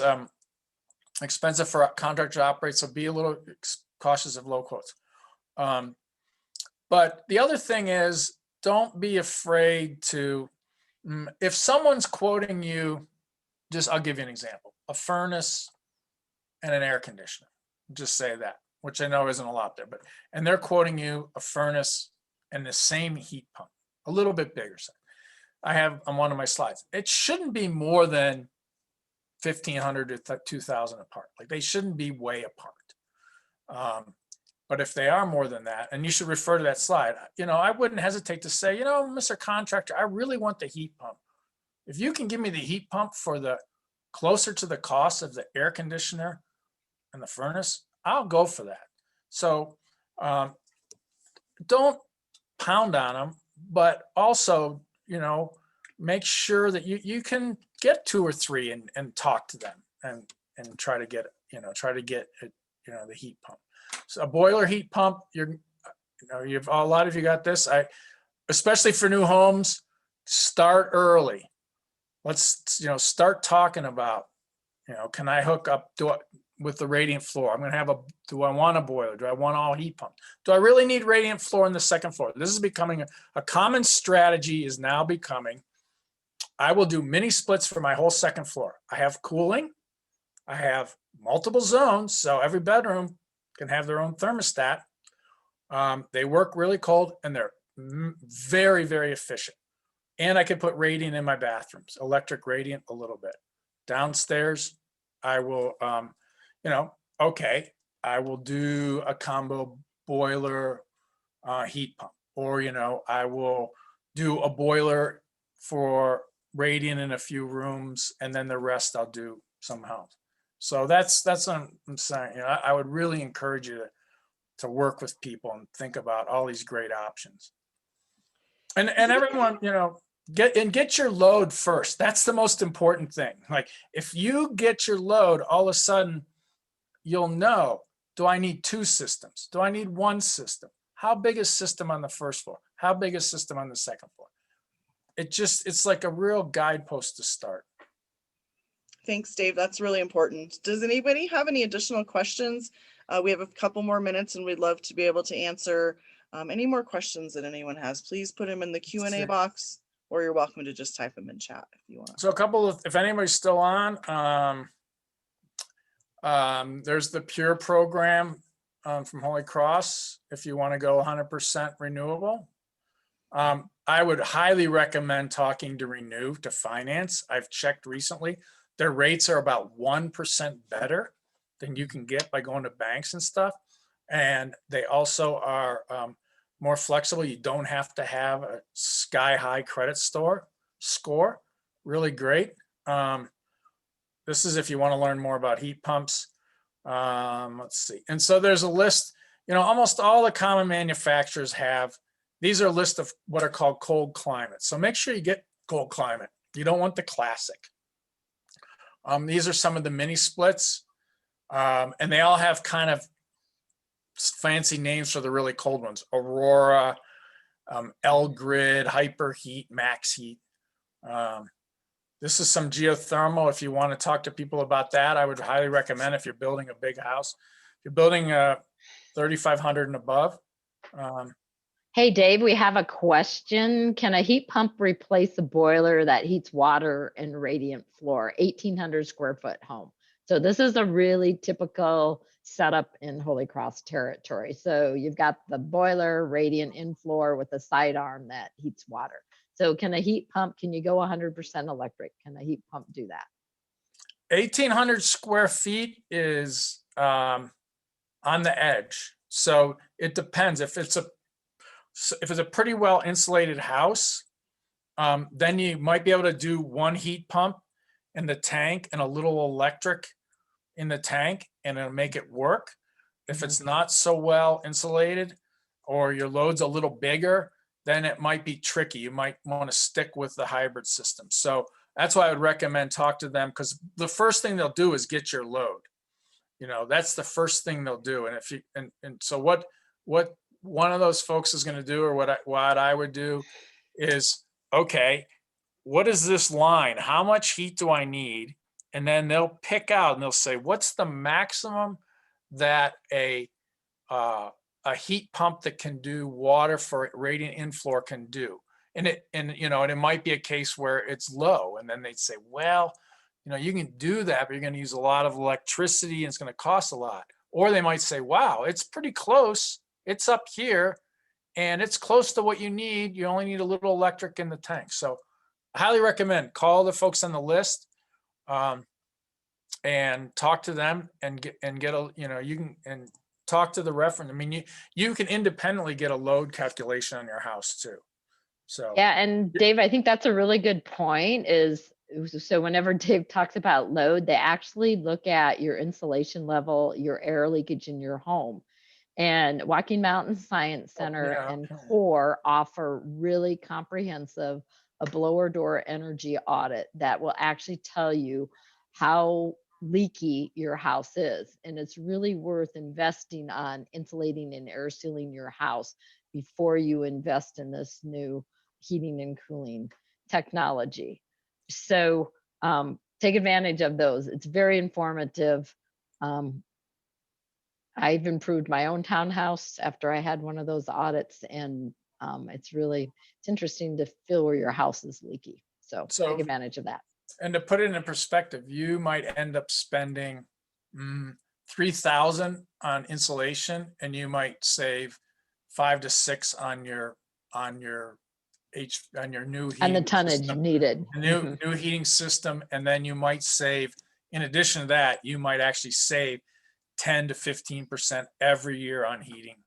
expensive for a contractor to operate, so be a little cautious of low quotes. But the other thing is, don't be afraid to, if someone's quoting you, I'll give you an example, a furnace and an air conditioner, just say that, which I know isn't a lot there, and they're quoting you a furnace and the same heat pump, a little bit bigger. I have on one of my slides, it shouldn't be more than 1,500 to 2,000 apart. Like, they shouldn't be way apart. But if they are more than that, and you should refer to that slide, I wouldn't hesitate to say, Mr. Contractor, I really want the heat pump. If you can give me the heat pump for the closer to the cost of the air conditioner and the furnace, I'll go for that. So don't pound on them, but also, make sure that you can get 2 or 3 and talk to them and try to get the heat pump. So a boiler heat pump, you've a lot of you got this. Especially for new homes, start early. Let's start talking about, can I hook up with the radiant floor? I'm going to have do I want a boiler? Do I want all heat pump? Do I really need radiant floor on the second floor? This is becoming a common strategy, is now becoming, I will do mini splits for my whole second floor. I have cooling. I have multiple zones, so every bedroom can have their own thermostat. They work really cold, and they're very, very efficient. And I could put radiant in my bathrooms, electric radiant a little bit. Downstairs, I will, I will do a combo boiler heat pump, or, I will do a boiler for radiant in a few rooms, and then the rest I'll do somehow. So that's what I'm saying. I would really encourage you to work with people and think about all these great options. And everyone, get your load first. That's the most important thing. Like, if you get your load, all of a sudden you'll know, do I need 2 systems? Do I need 1 system? How big is system on the first floor? How big is system on the second floor? It's like a real guidepost to start. Thanks, Dave. That's really important. Does anybody have any additional questions? We have a couple more minutes and we'd love to be able to answer any more questions that anyone has. Please put them in the Q&A box, or you're welcome to just type them in chat if you want. So a couple of, if anybody's still on, there's the Pure program from Holy Cross. If you want to go 100% renewable, I would highly recommend talking to Renew to finance. I've checked recently. Their rates are about 1% better than you can get by going to banks and stuff. And they also are more flexible. You don't have to have a sky-high credit score. Really great. This is if you want to learn more about heat pumps. Let's see. And so there's a list, almost all the common manufacturers have. These are a list of what are called cold climates. So make sure you get cold climate. You don't want the classic. These are some of the mini splits. And they all have kind of fancy names for the really cold ones. Aurora, L-Grid, Hyper Heat, Max Heat. This is some geothermal. If you want to talk to people about that, I would highly recommend if you're building a big house. If you're building 3,500 and above. Hey, Dave, we have a question. Can a heat pump replace a boiler that heats water and radiant floor, 1,800 square foot home? So this is a really typical setup in Holy Cross territory. So you've got the boiler, radiant in floor with a sidearm that heats water. So can a heat pump, can you go 100% electric? Can a heat pump do that? 1,800 square feet is on the edge. So it depends. If it's a pretty well insulated house, then you might be able to do one heat pump in the tank and a little electric in the tank, and it'll make it work. If it's not so well insulated or your load's a little bigger, then it might be tricky. You might want to stick with the hybrid system. So that's why I would recommend talk to them, because the first thing they'll do is get your load. That's the first thing they'll do. And if you and so what one of those folks is going to do, or what I would do is, okay, what is this line? How much heat do I need? And then they'll pick out and they'll say, what's the maximum that a heat pump that can do water for radiant inflow can do? And it might be a case where it's low. And then they'd say, well, you can do that, but you're going to use a lot of electricity and it's going to cost a lot. Or they might say, wow, it's pretty close. It's up here and it's close to what you need. You only need a little electric in the tank. So I highly recommend call the folks on the list and talk to them and get a, you can, and talk to the reference. I mean, you can independently get a load calculation on your house too. So yeah, and Dave, I think that's a really good point. So whenever Dave talks about load, they actually look at your insulation level, your air leakage in your home. And Walking Mountain Science Center and CORE offer really comprehensive a blower door energy audit that will actually tell you how leaky your house is. And it's really worth investing on insulating and air sealing your house before you invest in this new heating and cooling technology. So take advantage of those. It's very informative. I've improved my own townhouse after I had one of those audits, and it's interesting to feel where your house is leaky. So take advantage of that. And to put it in perspective, you might end up spending $3,000 on insulation, and you might save $5 to $6 on your new heating and the tonnage system, needed. new heating system. And then you might save, in addition to that, you might actually save 10 to 15% every year on heating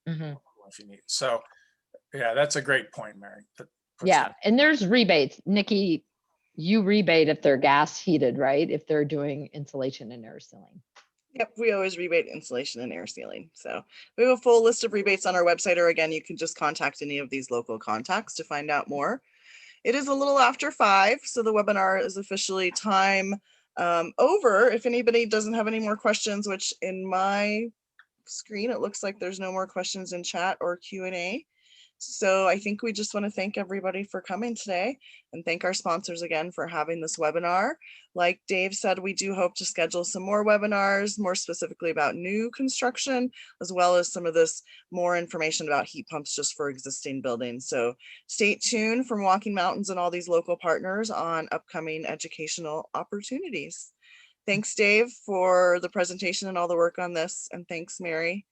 if you need. So yeah, that's a great point, Mary. Yeah, and there's rebates. Nikki, you rebate if they're gas heated, right? If they're doing insulation and air sealing. Yep, we always rebate insulation and air sealing. So we have a full list of rebates on our website, or again, you can just contact any of these local contacts to find out more. It is a little after 5, so the webinar is officially time over. If anybody doesn't have any more questions, which in my screen, it looks like there's no more questions in chat or Q&A. So I think we just want to thank everybody for coming today and thank our sponsors again for having this webinar. Like Dave said, we do hope to schedule some more webinars, more specifically about new construction, as well as some of this more information about heat pumps just for existing buildings. So stay tuned from Walking Mountains and all these local partners on upcoming educational opportunities. Thanks, Dave, for the presentation and all the work on this. And thanks, Mary.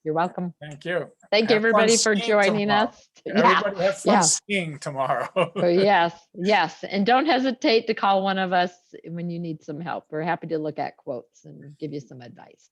You're welcome. Thank you. Thank you, Have fun everybody, for skiing joining tomorrow. us. Yeah, Everybody have fun yeah. skiing tomorrow. Oh, yes, yes. And don't hesitate to call one of us when you need some help. We're happy to look at quotes and give you some advice.